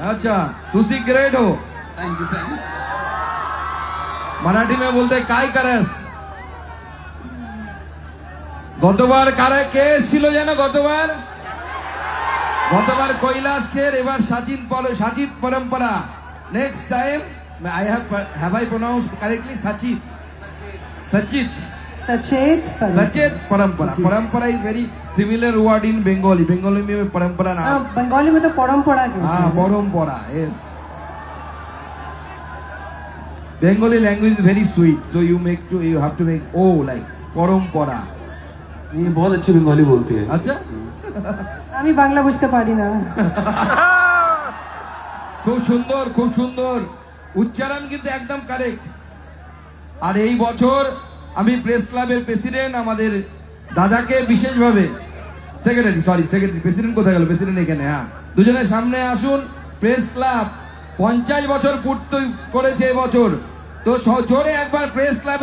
अच्छा, तुसी ग्रेट हो. थैंक यू मराठी में बोलते काय करस. গতবার কারে কে ছিল জানো? গতবার কৈলাস খের, এবার সাজিদ পরম্পরা. Next time I have I pronounced correctly? Sachit परंपरा. परंपरा is very similar word in Bengali. Bengali में परंपरा ना. बंगाली में तो परंपरा कहते हाँ, हैं. परंपरा. Yes. Bengali language is very sweet, so you have to make like परंपरा. ये बहुत अच्छी बंगाली बोलती है. अच्छा. আমি বাংলা বুঝতে পারি না. খুব সুন্দর উচ্চারণ কিন্তু একদম কারেক্ট. আর এই বছর আমি প্রেস ক্লাবের প্রেসিডেন্ট আমাদের দাদাকে বিশেষভাবে সেক্রেটারি প্রেসিডেন্ট কোথায় গেল? প্রেসিডেন্ট এখানে. হ্যাঁ, দুজনের সামনে আসুন. প্রেস ক্লাব 50 বছর পূর্তি করেছে এবছর, তো জোরে একবার প্রেস ক্লাবে